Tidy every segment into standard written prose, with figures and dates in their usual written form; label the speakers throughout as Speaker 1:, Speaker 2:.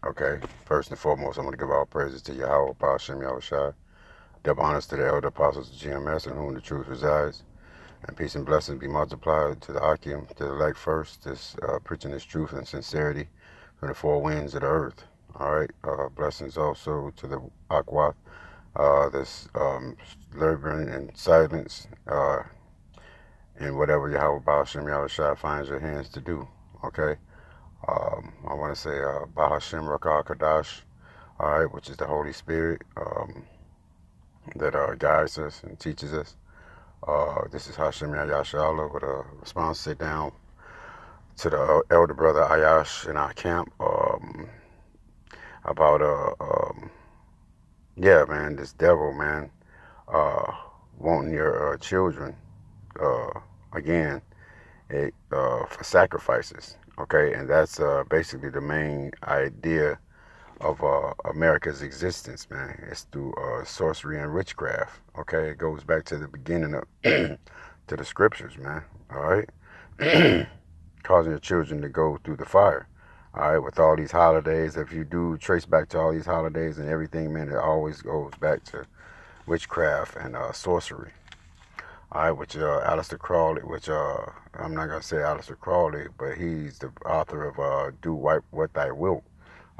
Speaker 1: Okay, first and foremost, I'm going to give all praises to Yahweh, Hashem, Yahushai. Double honors to the elder apostles of GMS, in whom the truth resides. And peace and blessings be multiplied to the Akim, to the elect first, this preaching this truth and sincerity from the four winds of the earth. All right, blessings also to the Aqua, this laboring in silence, in whatever Yahweh, Hashem, Yahushai finds your hands to do. Okay. I want to say Bahashem Rakah Kadash, all right, which is the Holy Spirit that guides us and teaches us. This is Hashem YASHARAHLA with a response sit down to the elder brother Ayash in our camp about, yeah, man, this devil, man, wanting your children, again, for sacrifices. Okay, and that's basically the main idea of America's existence, man. It's through sorcery and witchcraft. Okay, it goes back to the beginning of to the scriptures, man. All right, causing your children to go through the fire. All right, with all these holidays, if you do trace back to all these holidays and everything, man, it always goes back to witchcraft and sorcery. All right, which Aleister Crowley, which I'm not gonna say Aleister Crowley, but he's the author of "Do What Thy Wilt."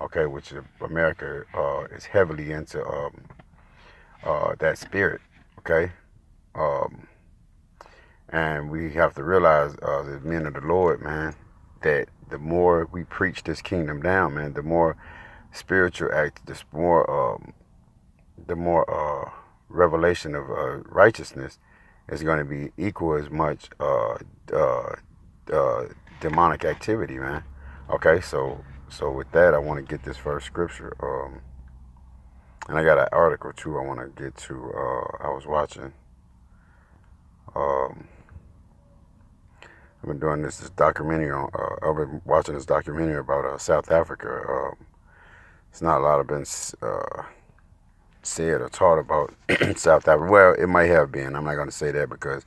Speaker 1: Okay, which America is heavily into that spirit. Okay, and we have to realize, the men of the Lord, man, that the more we preach this kingdom down, man, the more spiritual act, the more revelation of righteousness is going to be equal as much demonic activity, man. Okay, so with that, I want to get this first scripture, and I got an article too I want to get to. I was watching. I've been doing this documentary on. I've been watching this documentary about South Africa. It's not a lot of been said or taught about South Africa. Well, it might have been. I'm not going to say that because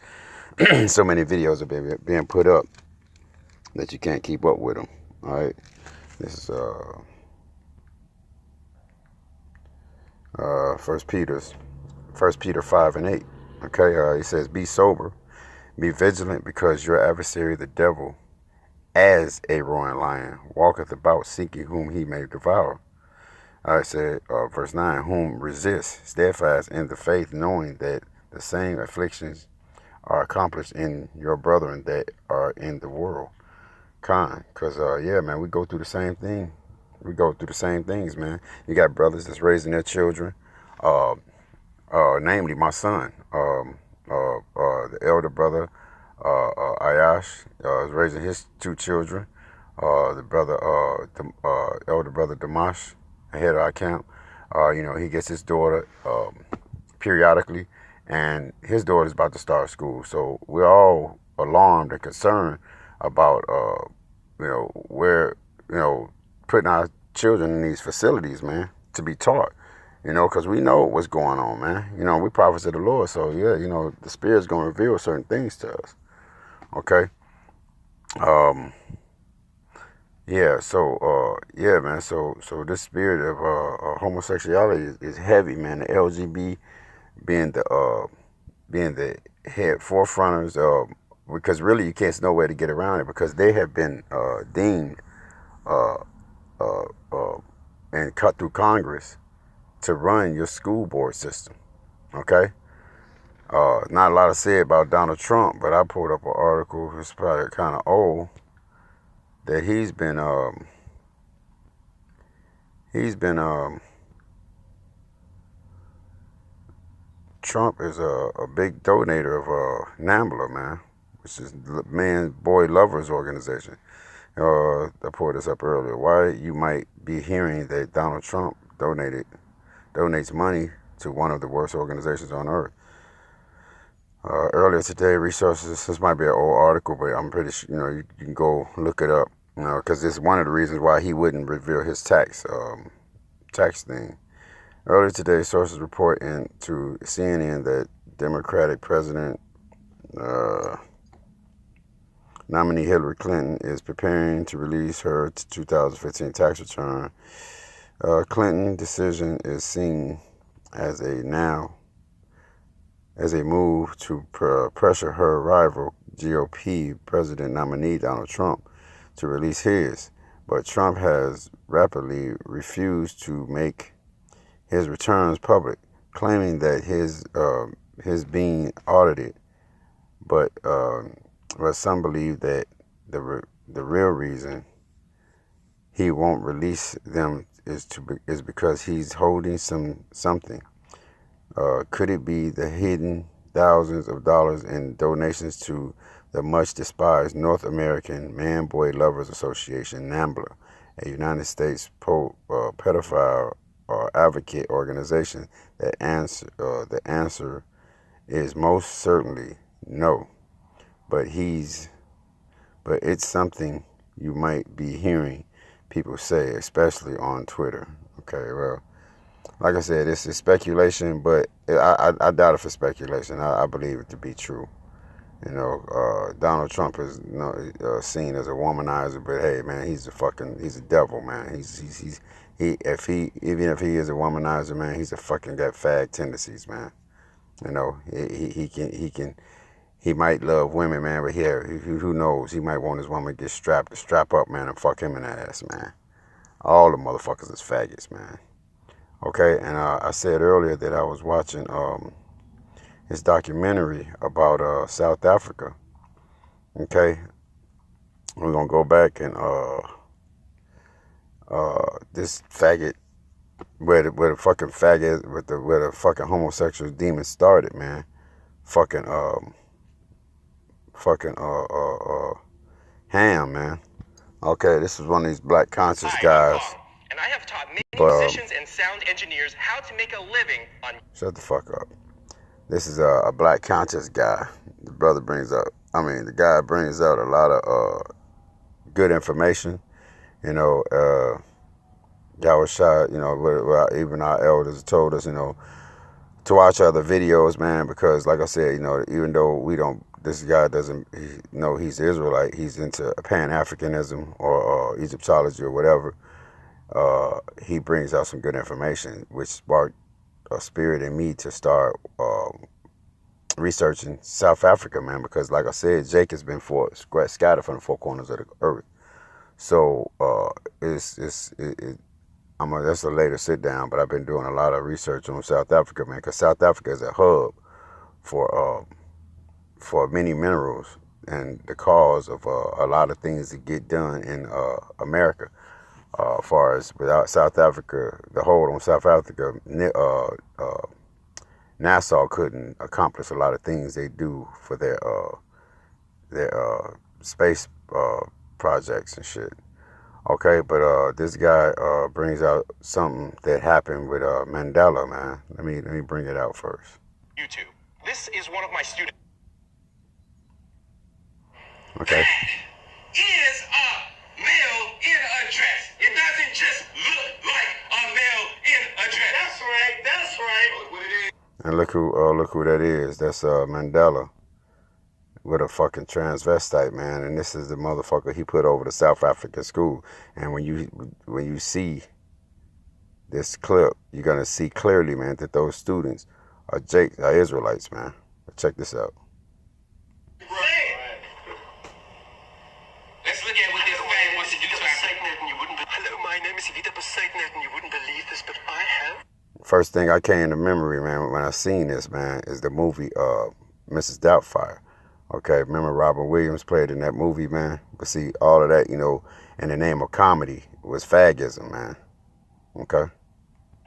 Speaker 1: so many videos have been being put up that you can't keep up with them. All right, this is First Peter 5:8. Okay, he says, "Be sober, be vigilant, because your adversary, the devil, as a roaring lion, walketh about seeking whom he may devour." I said, verse 9, "Whom resist, steadfast in the faith, knowing that the same afflictions are accomplished in your brethren that are in the world." Because, yeah, man, we go through the same thing. We go through the same things, man. You got brothers that's raising their children, namely my son, the elder brother, Ayash, is raising his two children. The elder brother Damash, ahead of our camp, he gets his daughter periodically, and his daughter's about to start school. So we're all alarmed and concerned about, where, putting our children in these facilities, man, to be taught, because we know what's going on, man. We prophets of the Lord, so yeah, the Spirit's going to reveal certain things to us. Okay. Yeah, so yeah, man. So this spirit of homosexuality is heavy, man. The LGB being the head forefronters, because really you can't know where to get around it, because they have been deemed and cut through Congress to run your school board system. Okay. Not a lot to say about Donald Trump, but I pulled up an article. It's probably kind of old, that he's been Trump is a big donator of NAMBLA, man, which is Man Boy Lovers Organization. I pulled this up earlier. Why you might be hearing that Donald Trump donates money to one of the worst organizations on earth. Earlier today, resources. This might be an old article, but I'm pretty sure you can go look it up. Because it's one of the reasons why he wouldn't reveal his tax thing. Earlier today, sources report to CNN that Democratic President nominee Hillary Clinton is preparing to release her 2015 tax return Clinton decision is seen as a move to pressure her rival GOP president nominee Donald Trump to release his, but Trump has rapidly refused to make his returns public, claiming that his being audited. But some believe that the real reason he won't release them is because he's holding something. Could it be the hidden thousands of dollars in donations to the much despised North American Man-Boy Lovers Association, NAMBLA, a United States pedophile advocate organization? The answer is most certainly no. But it's something you might be hearing people say, especially on Twitter. Okay, well, like I said, this is speculation, but I doubt it for speculation. I believe it to be true. Donald Trump is seen as a womanizer, but hey, man, he's a devil, man. Even if he is a womanizer, man, he's a fucking got fag tendencies, man. He might love women, man, but who knows? He might want his woman to get strap up, man, and fuck him in the ass, man. All the motherfuckers is faggots, man. Okay, and I said earlier that I was watching his documentary about South Africa. Okay, we're gonna go back and this faggot where the fucking faggot where the fucking homosexual demon started, man. Ham, man. Okay, this is one of these black conscious guys.
Speaker 2: And I have taught many musicians and sound engineers how to make a living on...
Speaker 1: Shut the fuck up. This is a black conscious guy. The guy brings out a lot of good information. YASHARAHLA, even our elders told us, to watch other videos, man, because like I said, even though this guy doesn't know he's Israelite, he's into Pan-Africanism or Egyptology or whatever. He brings out some good information, which sparked a spirit in me to start researching South Africa, man, because like I said, Jake has been scattered from the four corners of the earth. So that's a later sit down, but I've been doing a lot of research on South Africa, man, because South Africa is a hub for many minerals and the cause of a lot of things that get done in America. As far as without South Africa, the hold on South Africa, NASA couldn't accomplish a lot of things they do for their space projects and shit. Okay, but this guy brings out something that happened with Mandela, man. Let me bring it out first.
Speaker 2: YouTube. This is one of my students.
Speaker 1: Okay.
Speaker 2: Is a male in a dress. It doesn't just look like a male in a dress. That's right. That's right. What it is.
Speaker 1: And look who that is. That's Mandela with a fucking transvestite, man. And this is the motherfucker he put over the South African school. And when you see this clip, you're gonna see clearly, man, that those students are Israelites, man. But check this out.
Speaker 2: Let's look at what this man wants to do to Hello, my name is Evita Poseidon, and you wouldn't believe this, but I have...
Speaker 1: First thing I came to memory, man, when I seen this, man, is the movie Mrs. Doubtfire. Okay, remember Robin Williams played in that movie, man? But see, all of that, in the name of comedy was fagism, man. Okay?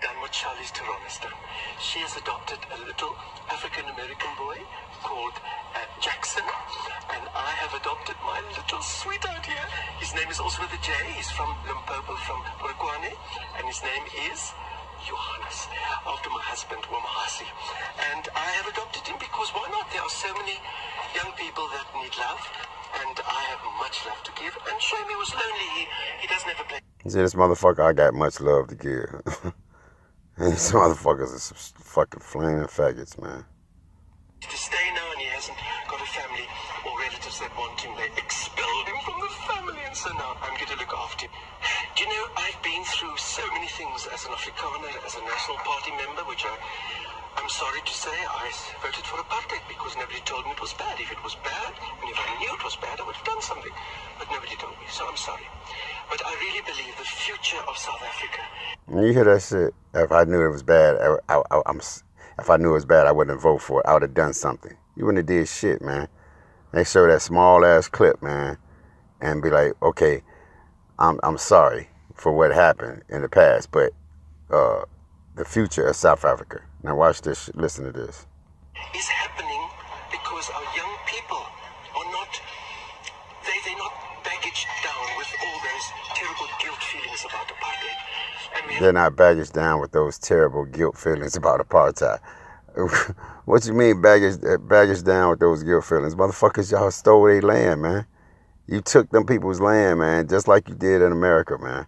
Speaker 3: Done what Charlie's Theron has done. She has adopted a little African-American boy called Jackson, and I have adopted my little sweetheart here. His name is also with a J. He's from Limpopo, from Polokwane, and his name is Johannes, after my husband, Wamahasi. And I have adopted him because why not? There are so many young people that need love, and I have much love to give. And Shami was lonely. He doesn't have a place.
Speaker 1: See, this motherfucker, I got much love to give. These motherfuckers are fucking flaming faggots, man.
Speaker 3: To stay now, and he hasn't got a family or relatives that want him. They expelled him from the family, and so now I'm going to look after him. Do you know, I've been through so many things as an Afrikaner, as a National Party member, which I'm sorry to say I voted for apartheid because nobody told me it was bad. If it was bad, and if I knew it was bad, I would have done something. But nobody told me, so I'm sorry. But I really believe the future of South Africa.
Speaker 1: You hear that shit? If I knew it was bad, if I knew it was bad, I wouldn't vote for it. I would have done something. You wouldn't have did shit, man. They show that small ass clip, man, and be like, okay, I'm sorry for what happened in the past, but the future of South Africa. Now watch this shit. Listen to this.
Speaker 3: Is happening because our young people are not, they're not baggaged down with all those terrible guilt feelings about apartheid.
Speaker 1: They're not baggaged down with those terrible guilt feelings about apartheid. What you mean baggage down with those guilt feelings? Motherfuckers, y'all stole their land, man. You took them people's land, man, just like you did in America, man.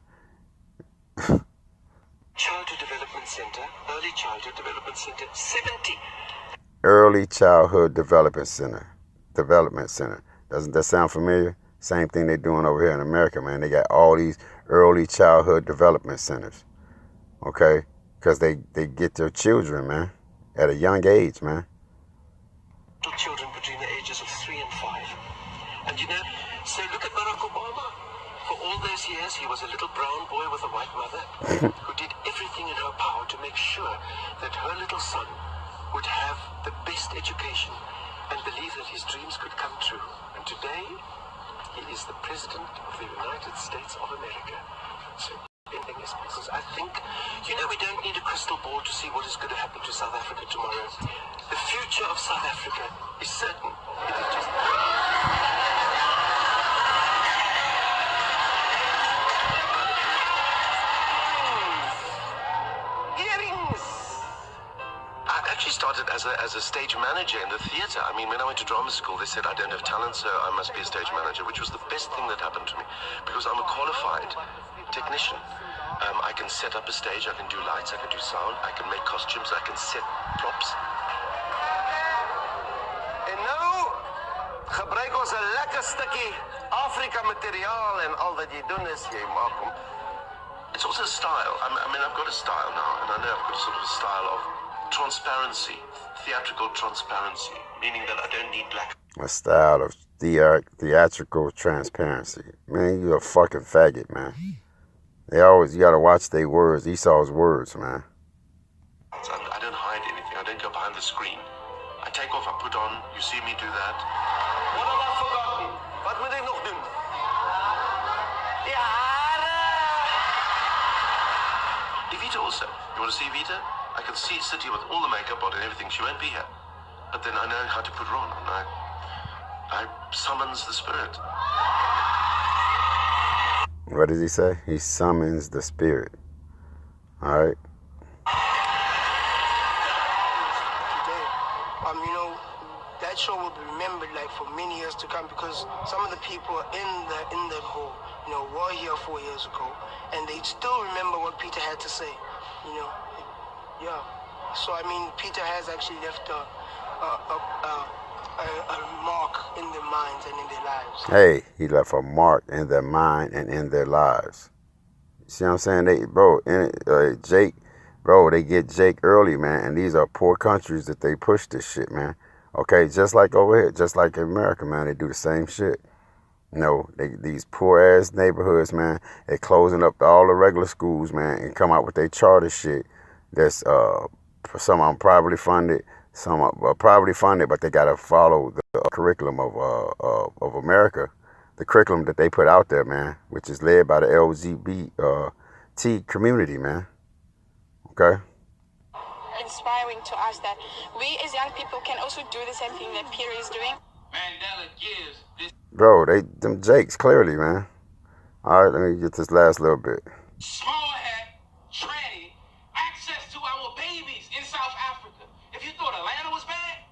Speaker 3: Childhood Development Center, Early Childhood Development Center, 70.
Speaker 1: Early Childhood Development Center. Doesn't that sound familiar? Same thing they're doing over here in America, man. They got all these early childhood development centers, okay? Because they get their children, man, at a young age, man.
Speaker 3: Children between the ages of 3 and 5. And you know, so look at Barack Obama. For all those years, he was a little brown boy with a white mother who did everything in her power to make sure that her little son would have the best education and believe that his dreams could come true. And today, he is the President of the United States of America. So anything is because I think, you know, we don't need a crystal ball to see what is going to happen to South Africa tomorrow. The future of South Africa is certain. It is just... I actually started as a stage manager in the theatre. I mean, when I went to drama school, they said I don't have talent, so I must be a stage manager, which was the best thing that happened to me, because I'm a qualified technician. I can set up a stage, I can do lights, I can do sound, I can make costumes, I can set props. En nou gebruik ons 'n lekker stukkie Afrika materiaal en al wat jy doen is jy maak hom. It's also a style. I mean, I've got a style now, and I know I've got a sort of a style of transparency, theatrical transparency, meaning that I don't need black.
Speaker 1: A style of theatrical transparency. Man, you a fucking faggot, man. You gotta watch their words, Esau's words, man.
Speaker 3: So I don't hide anything. I don't go behind the screen. I take off, I put on, you see me do that. What have I forgotten? Wat moet ek nog doen? Die hare! Vita also. You want to see Vita? I can sit here with all the makeup on and everything. She won't be here. But then I know how to put her on. And I summons the spirit.
Speaker 1: What does he say? He summons the spirit. All right.
Speaker 4: Today, you know, that show will be remembered like for many years to come because some of the people in that hall, you know, were here 4 years ago, and they still remember what Peter had to say. You know, yeah. So I mean, Peter has actually left a mark in their minds and in their lives.
Speaker 1: Hey, he left a mark in their mind and in their lives. See what I'm saying? They get Jake early, man. And these are poor countries that they push this shit, man. Okay, just like over here, just like in America, man, they do the same shit. You know, these poor ass neighborhoods, man, they closing up all the regular schools, man, and come out with their charter shit. That's some of them privately funded. Some are privately funded, but they gotta follow the curriculum of America, the curriculum that they put out there, man, which is led by the LGBT community, man. Okay.
Speaker 5: Inspiring to us that we as young people can also do the same thing that Peter is doing.
Speaker 2: Mandela gives this.
Speaker 1: Bro, them Jakes clearly, man. All right, let me get this last little bit.
Speaker 2: Small hat, tranny, access to our babies in South Africa. If you thought Atlanta was bad,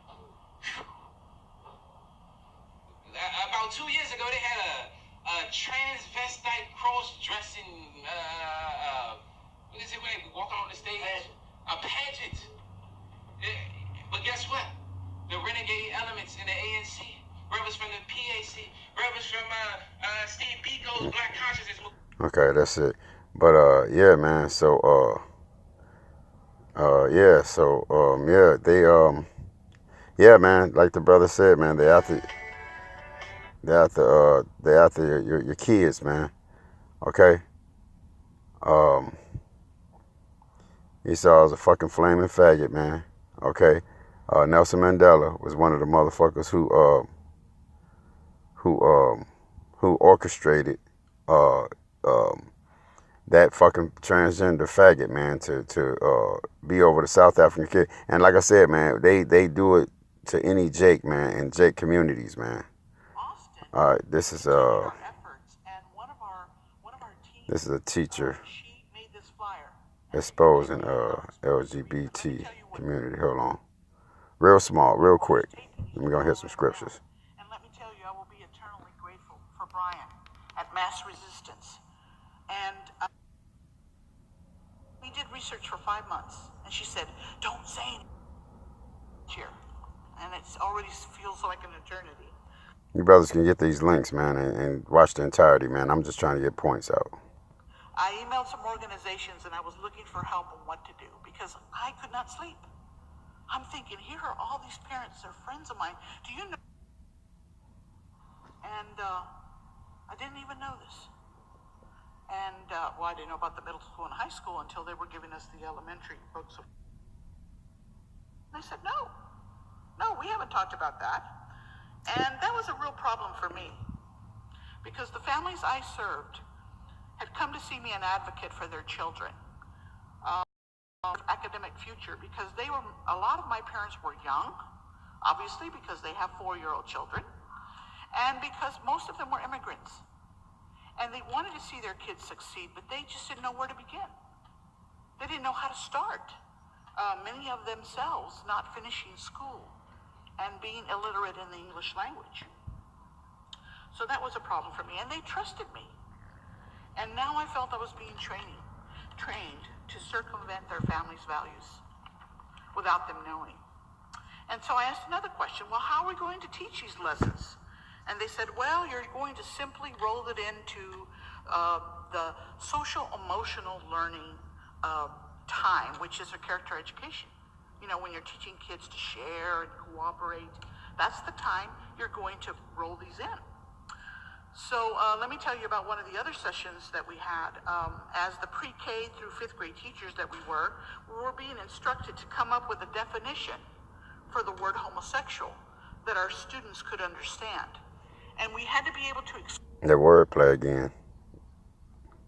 Speaker 2: about 2 years ago they had a transvestite cross-dressing, what is it when they walk on the stage? A pageant. But guess what? The renegade elements in the ANC, brothers from the PAC, brothers from Steve Biko's Black Consciousness.
Speaker 1: Okay, that's it. But yeah, man. So yeah. So yeah, yeah, man. Like the brother said, man, they after your kids, man. Okay. Um, Esau is a fucking flaming faggot, man. Okay. Nelson Mandela was one of the motherfuckers who who orchestrated uh um that fucking transgender faggot, man, to be over the South African kid. And like I said, man, they do it to any Jake, man, in Jake communities, man. This is this is a teacher exposing LGBT community. Hold on, real small, real quick. Let me go hit some scriptures.
Speaker 2: And let me tell you, I will be eternally grateful for Brian at Mass Resistance. And we did research for 5 months, and she said, "Don't say anything here," and it already feels like an eternity.
Speaker 1: You brothers can get these links, man, and watch the entirety, man. I'm just trying to get points out.
Speaker 2: I emailed some organizations, and I was looking for help on what to do because I could not sleep. I'm thinking, here are all these parents, they're friends of mine. Do you know? And I didn't even know this. And well, I didn't know about the middle school and high school until they were giving us the elementary books. They said, no, we haven't talked about that. And that was a real problem for me because the families I served had come to see me an advocate for their children, academic future, because a lot of my parents were young, obviously because they have 4-year-old children, and because most of them were immigrants. And they wanted to see their kids succeed, but they just didn't know where to begin. They didn't know how to start. Many of themselves not finishing school and being illiterate in the English language. So that was a problem for me, and they trusted me. And now I felt I was being trained to circumvent their family's values without them knowing. And so I asked another question, well, how are we going to teach these lessons? And they said, well, you're going to simply roll it into the social emotional learning time, which is a character education. You know, when you're teaching kids to share and cooperate, that's the time you're going to roll these in. So let me tell you about one of the other sessions that we had. As the pre-K through 5th grade teachers that we were being instructed to come up with a definition for the word homosexual that our students could understand. And we had to be able to
Speaker 1: the wordplay again.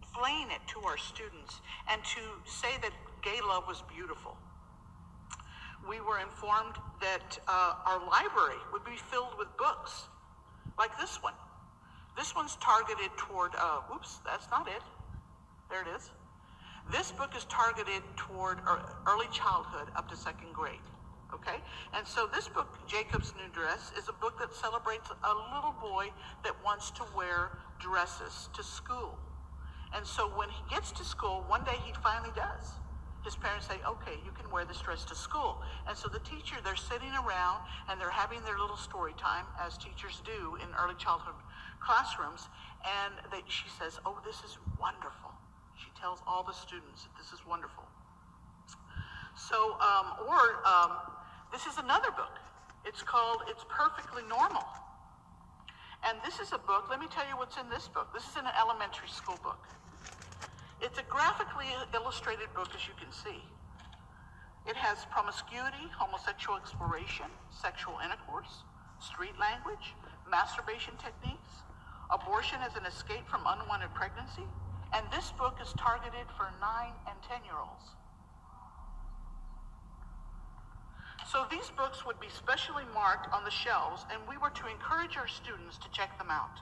Speaker 2: Explain it to our students and to say that gay love was beautiful. We were informed that our library would be filled with books like this one. This one's targeted toward, oops, that's not it. There it is. This book is targeted toward early childhood up to 2nd grade. Okay? And so this book, Jacob's New Dress, is a book that celebrates a little boy that wants to wear dresses to school. And so when he gets to school, one day he finally does. His parents say, okay, you can wear this dress to school. And so the teacher, they're sitting around and they're having their little story time, as teachers do in early childhood classrooms. And she says, oh, this is wonderful. She tells all the students that this is wonderful. So, this is another book. It's called It's Perfectly Normal. And this is a book, let me tell you what's in this book. This is an elementary school book. It's a graphically illustrated book, as you can see. It has promiscuity, homosexual exploration, sexual intercourse, street language, masturbation techniques, abortion as an escape from unwanted pregnancy, and this book is targeted for 9 and 10-year-olds. So these books would be specially marked on the shelves, and we were to encourage our students to check them out.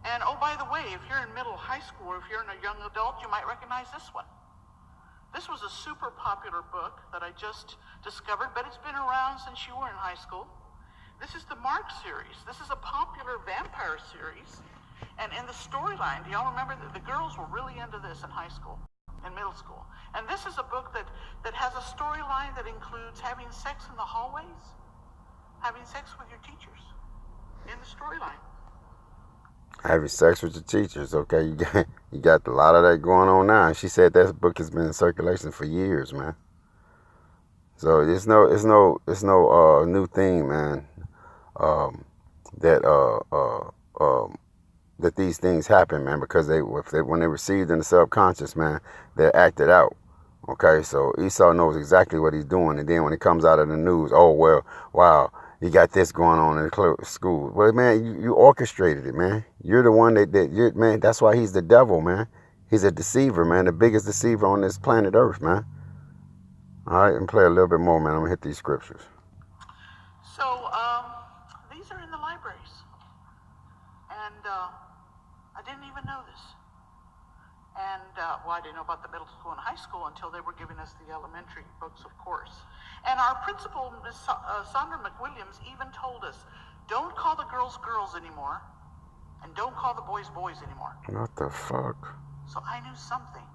Speaker 2: And oh, by the way, if you're in middle high school or if you're a young adult, you might recognize this one. This was a super popular book that I just discovered, but it's been around since you were in high school. This is the Mark series. This is a popular vampire series. And in the storyline, do y'all remember that the girls were really into this in high school, in middle school? And this is a book that has a storyline that includes having sex in the hallways, having sex with your teachers in the storyline.
Speaker 1: Having sex with your teachers, okay? You got a lot of that going on now. And she said that book has been in circulation for years, man. So it's no new thing, man. Um, that that these things happen, man, because when they received in the subconscious, man, they're acted out. Okay, so Esau knows exactly what he's doing, and then when it comes out of the news, oh well, wow, you got this going on in the school. Well, man, you orchestrated it, man. You're the one that you man. That's why he's the devil, man. He's a deceiver, man, the biggest deceiver on this planet Earth, man. All right, and play a little bit more, man. I'm gonna hit these scriptures.
Speaker 2: So these are in the libraries, and I didn't even know this. And well, I didn't know about the middle school and high school until they were giving us the elementary books, of course. And our principal, Ms. Sandra McWilliams, even told us, don't call the girls girls anymore, and don't call the boys boys anymore.
Speaker 1: What the fuck?
Speaker 2: So I knew something,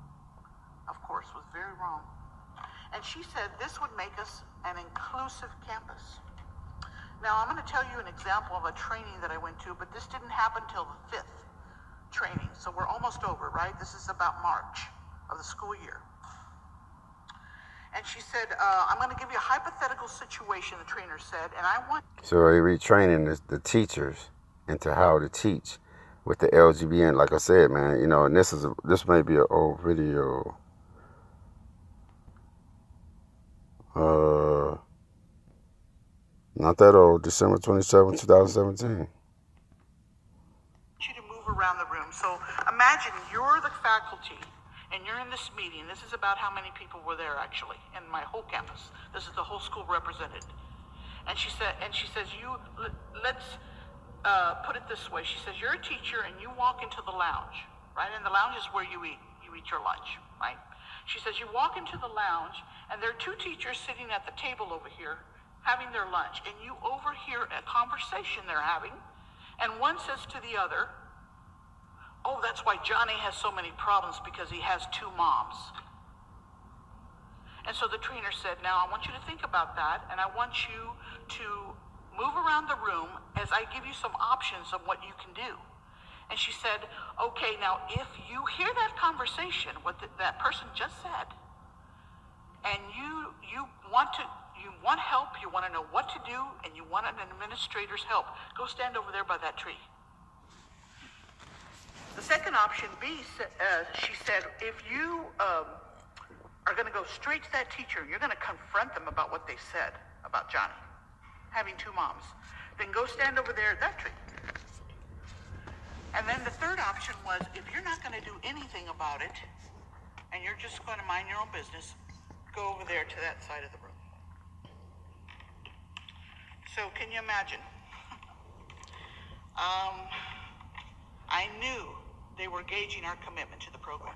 Speaker 2: of course, was very wrong. And she said this would make us an inclusive campus. Now, I'm going to tell you an example of a training that I went to, but this didn't happen till the 5th training. So we're almost over, right? This is about March of the school year. And she said, I'm going to give you a hypothetical situation, the trainer said, and I want...
Speaker 1: So they retraining the teachers into how to teach with the LGBT. Like I said, man, you know, and this may be an old video. Not that old, December 27, 2017.
Speaker 2: You to move around the room. So imagine you're the faculty and you're in this meeting. This is about how many people were there actually in my whole campus. This is the whole school represented. And she says, let's put it this way. She says, you're a teacher and you walk into the lounge, right? And the lounge is where you eat your lunch, right? She says, you walk into the lounge and there are two teachers sitting at the table over here having their lunch, and you overhear a conversation they're having, and one says to the other, oh, that's why Johnny has so many problems, because he has two moms. And so the trainer said, now I want you to think about that, and I want you to move around the room as I give you some options of what you can do. And she said, okay, now if you hear that conversation, what that person just said, and you want help, you want to know what to do, and you want an administrator's help, go stand over there by that tree. The second option, B, she said, if you are going to go straight to that teacher, and you're going to confront them about what they said about Johnny having two moms, then go stand over there at that tree. And then the third option was, if you're not going to do anything about it, and you're just going to mind your own business, go over there to that side of the room. So can you imagine? I knew they were gauging our commitment to the program.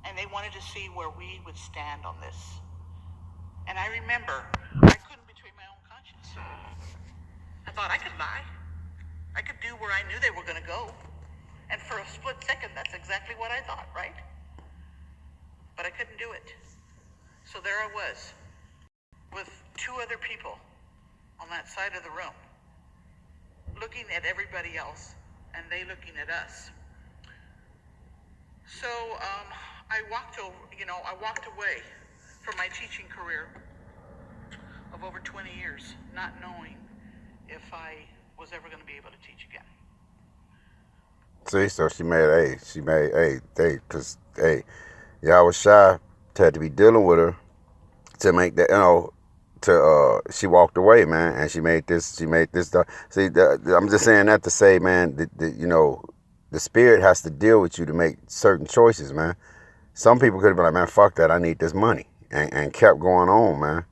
Speaker 2: And they wanted to see where we would stand on this. And I remember, I couldn't betray my own conscience. I thought I could lie. I could do where I knew they were going to go. And for a split second, that's exactly what I thought, right? But I couldn't do it. So there I was, with two other people on that side of the room, looking at everybody else, and they looking at us. So I walked away from my teaching career of over 20 years, not knowing if I was ever going to be able to teach again.
Speaker 1: See, so she made because YASHARAHLA had to be dealing with her to make that, she walked away, man, and she made this stuff. See, I'm just saying that to say, man, the spirit has to deal with you to make certain choices, man. Some people could have been like, man, fuck that, I need this money, and kept going on, man.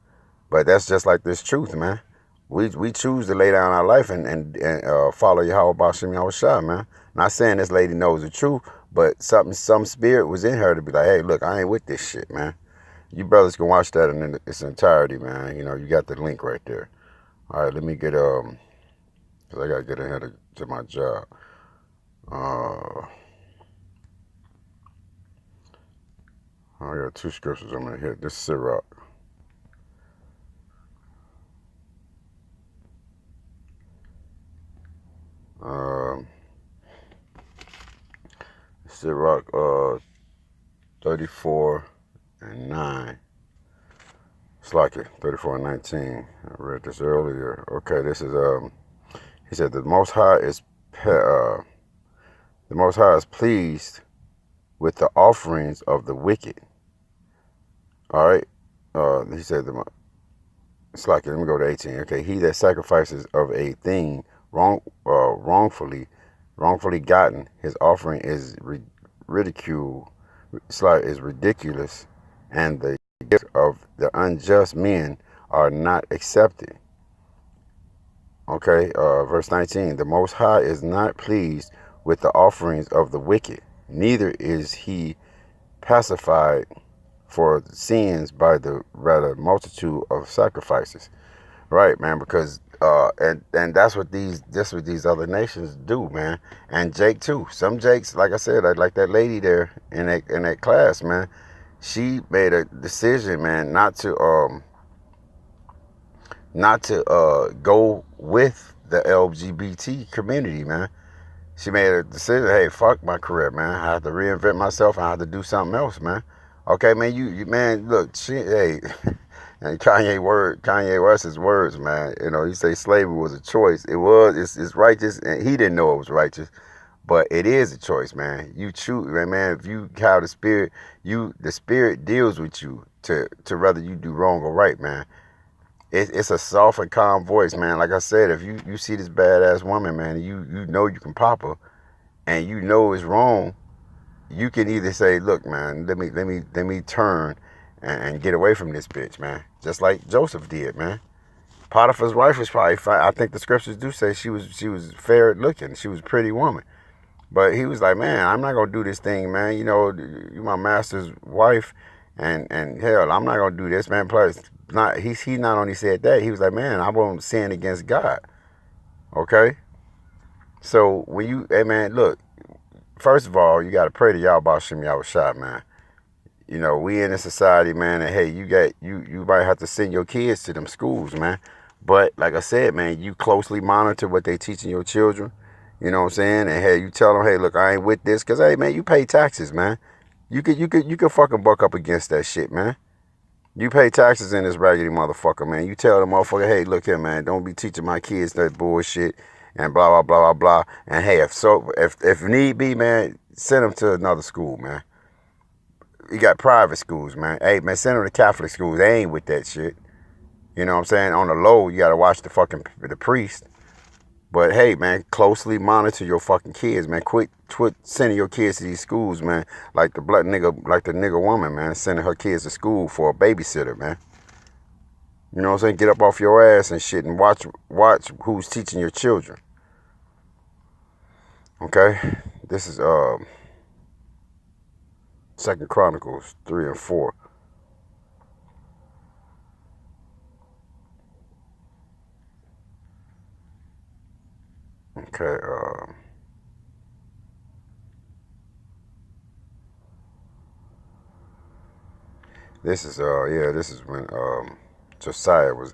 Speaker 1: But that's just like this truth, man. We choose to lay down our life and follow Yahweh Bashim Yahushua, man. Not saying this lady knows the truth, but some spirit was in her to be like, hey, look, I ain't with this shit, man. You brothers can watch that in its entirety, man. You got the link right there. All right, let me get because I gotta get ahead to my job. I got two scriptures I'm gonna hit. This is Sirach. Sirach 34 and 9. It's like it, 34 and 19. I read this earlier. Okay, this is he said the Most High is pleased with the offerings of the wicked. All right. He said it's like it. Let me go to 18. Okay, he that sacrifices of a thing wrongfully gotten, his offering is ridiculed. Is ridiculous, and the gifts of the unjust men are not accepted. Okay, verse 19. The Most High is not pleased with the offerings of the wicked, neither is he pacified for sins by the rather multitude of sacrifices. Right, man, because and that's what these other nations do, man. And Jake too. Some Jakes, like I said, like that lady there in that class, man. She made a decision, man, not to go with the LGBT community, man. She made a decision, hey, fuck my career, man. I have to reinvent myself. I have to do something else, man. Okay, man, you man, look, hey, and Kanye West's words, man. You know, he say slavery was a choice. It's righteous, and he didn't know it was righteous, but it is a choice, man. You choose, man. If you have the spirit, the spirit deals with you to whether you do wrong or right, man. It's a soft and calm voice, man. Like I said, if you see this badass woman, man, you know you can pop her, and you know it's wrong, you can either say, look, man, let me turn and get away from this bitch, man. Just like Joseph did, man. Potiphar's wife was probably fine. I think the scriptures do say she was fair looking. She was a pretty woman. But he was like, man, I'm not gonna do this thing, man. You know, you're my master's wife, and hell, I'm not gonna do this, man. Plus, he not only said that, he was like, man, I won't sin against God. Okay. So when hey man, look, first of all, you gotta pray to Yahweh Shem Yahushua, man. You know, we in a society, man, and hey, you might have to send your kids to them schools, man. But like I said, man, you closely monitor what they teaching your children. You know what I'm saying? And hey, you tell them, hey, look, I ain't with this, cause hey, man, you pay taxes, man. You could fucking buck up against that shit, man. You pay taxes in this raggedy motherfucker, man. You tell the motherfucker, hey, look here, man, don't be teaching my kids that bullshit and blah blah blah blah blah. And hey, if need be, man, send them to another school, man. You got private schools, man. Hey, man, send them to Catholic schools. They ain't with that shit. You know what I'm saying? On the low, you gotta watch the priest. But hey, man, closely monitor your fucking kids, man. Quit sending your kids to these schools, man. Like the nigga woman, man, sending her kids to school for a babysitter, man. You know what I'm saying? Get up off your ass and shit and watch who's teaching your children. Okay? This is 2 Chronicles 3 and 4. Okay, this is when Josiah was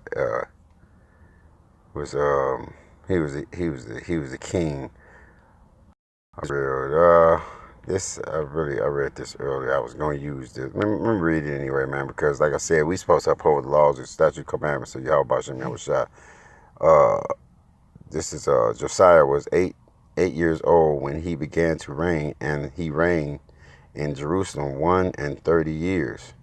Speaker 1: he was the king. I read this earlier. I was going to use this. Let me read it anyway, man, because like I said, we supposed to uphold the laws and statute commandments of Yahweh Shem Yahushua. This is Josiah was eight years old when he began to reign, and he reigned in Jerusalem 31 years.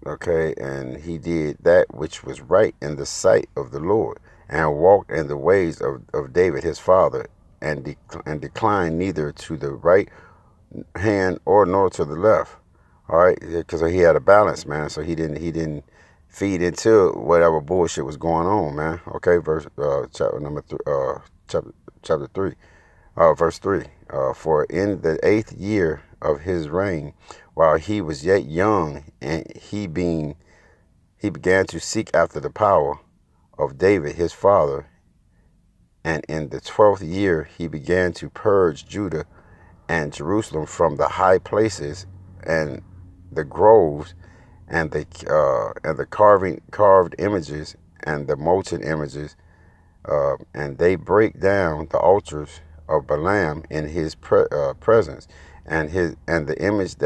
Speaker 1: Okay, and he did that which was right in the sight of the Lord, and walked in the ways of David his father, and declined neither to the right hand or nor to the left. All right, because he had a balance, man. So he didn't feed into whatever bullshit was going on, man. Okay, chapter 3, verse 3. For in the 8th year of his reign, while he was yet young, and he began to seek after the power of David his father, and in the 12th year he began to purge Judah and Jerusalem from the high places and the groves and the carved images and the molten images, and they break down the altars of Balaam in his presence, and the images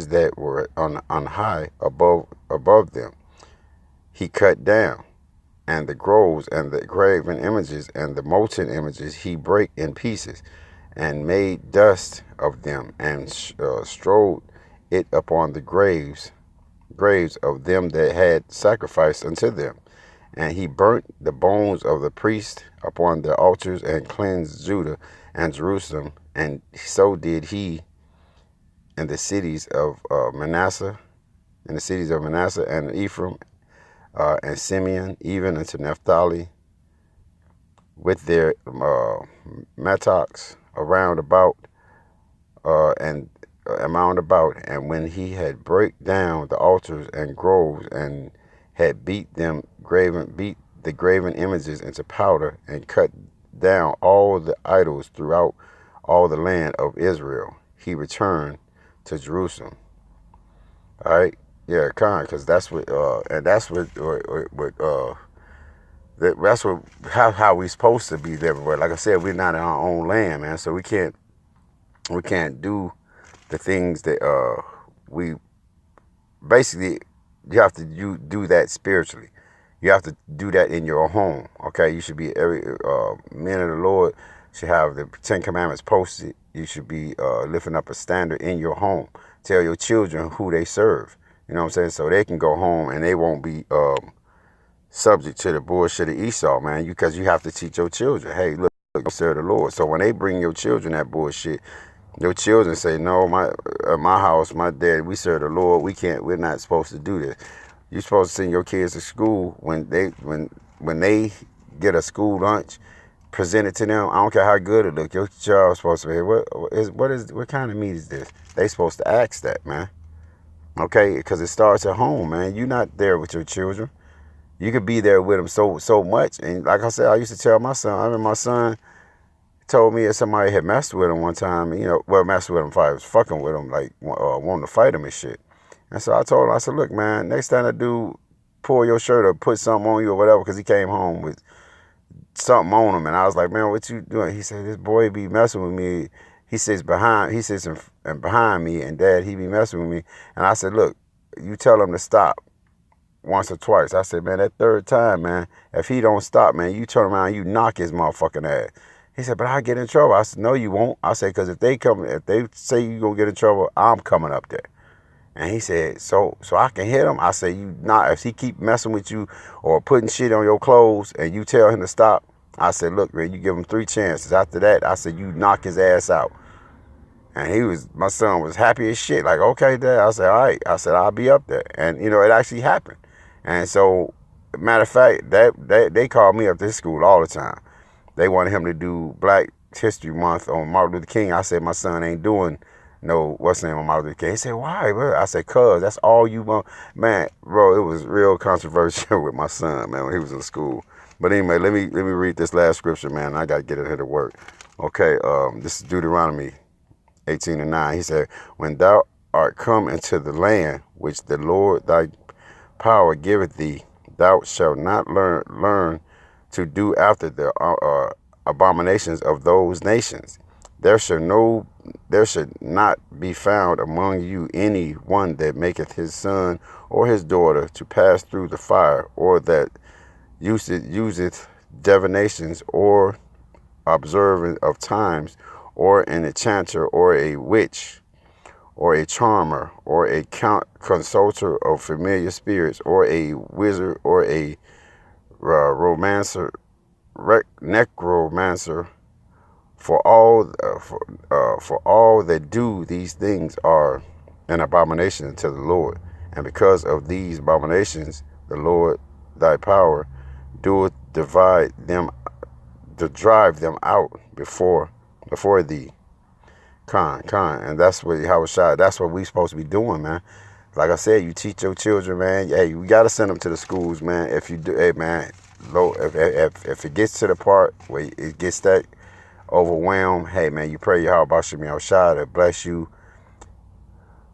Speaker 1: that were on high above them, he cut down, and the groves and the graven images and the molten images he brake in pieces, and made dust of them, and strode it upon the graves of them that had sacrificed unto them. And he burnt the bones of the priests upon the altars, and cleansed Judah and Jerusalem. And so did he in the cities of Manasseh, and Ephraim, and Simeon, even unto Naphtali, with their mattocks around about, and round about. And when he had break down the altars and groves, and had beat the graven images into powder, and cut down all the idols throughout all the land of Israel, he returned to Jerusalem. All right, yeah, because that's what, and that's that's what how we supposed to be everywhere. Like I said, we're not in our own land, man, so we can't do the things that we basically, you have to do that spiritually. You have to do that in your home. Okay, you should be every men of the Lord should have the Ten Commandments posted. You should be lifting up a standard in your home. Tell your children who they serve. You know what I'm saying? So they can go home and they won't be subject to the bullshit of Esau, man. Because you have to teach your children, hey, look, serve the Lord. So when they bring your children that bullshit, your children say, no, my house, my dad, we serve the Lord. We're not supposed to do this. You're supposed to send your kids to school when they get a school lunch presented to them. I don't care how good it looks. Your child's supposed to be, what kind of meat is this? They supposed to ask that, man. Okay, because it starts at home, man. You're not there with your children. You could be there with them so much. And like I said, I used to tell my son. I remember my son told me that somebody had messed with him one time. Messed with him if I was fucking with him, like wanting to fight him and shit. And so I told him, I said, look, man, next time that dude pull your shirt or put something on you or whatever, because he came home with something on him, and I was like, man, what you doing? He said, this boy be messing with me. He sits behind me, and Dad, he be messing with me. And I said, look, you tell him to stop once or twice. I said, man, that third time, man, if he don't stop, man, you turn around and you knock his motherfucking ass. He said, but I get in trouble. I said, no, you won't. I said, because if they say you gonna get in trouble, I'm coming up there. And he said, so I can hit him? I said, you not, if he keep messing with you or putting shit on your clothes and you tell him to stop, I said, look, man, you give him 3 chances. After that, I said, you knock his ass out. And my son was happy as shit. Like, okay, Dad. I said, all right. I said, I'll be up there. And, it actually happened. And so, matter of fact, they called me up to this school all the time. They wanted him to do Black History Month on Martin Luther King. I said, my son ain't doing what's the name on Martin Luther King. He said, why, bro? I said, cuz, that's all you want. Man, bro, it was real controversial with my son, man, when he was in school. But anyway, let me read this last scripture, man. I got to get it here to work. Okay, this is Deuteronomy 18:9. He said, when thou art come into the land which the Lord thy power giveth thee, thou shalt not learn to do after the abominations of those nations. There should not be found among you any one that maketh his son or his daughter to pass through the fire, or that useth divinations, or observing of times, or an enchanter, or a witch, or a charmer, or a consulter of familiar spirits, or a wizard, or a romancer, necromancer. For all that do these things are an abomination to the Lord, and because of these abominations, the Lord thy power doeth drive them out before thee. And that's what we supposed to be doing, man. Like I said, you teach your children, man. Hey, we gotta send them to the schools, man. If you do, hey, man, if it gets to the part where it gets that overwhelmed, hey, man, you pray your heart about Shemi Shai to bless you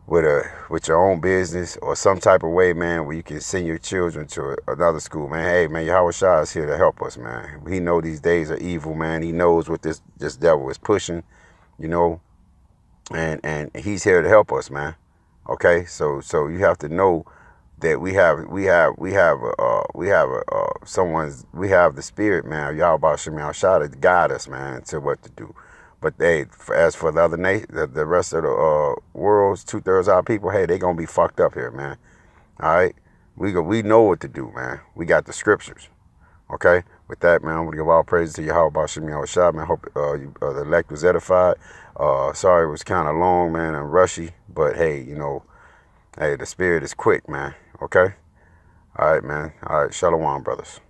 Speaker 1: with your own business or some type of way, man, where you can send your children to another school, man. Hey, man, YASHARAHLA is here to help us, man. He know these days are evil, man. He knows what this devil is pushing, you know, and he's here to help us, man. Okay, so you have to know that we have the spirit, man, Yahweh Shem Yahshua, to guide us, man, to what to do. But hey, as for the other the rest of the world's 2/3 of our people, hey, they gonna be fucked up here, man. All right, we know what to do, man. We got the scriptures. Okay, with that, man, I'm gonna give all praise to Yahweh Shem Yahshua, man. Hope the elect was edified. Sorry it was kind of long, man, and rushy, but hey, you know, hey, the spirit is quick, man. Okay, all right, man. All right, shalom, brothers.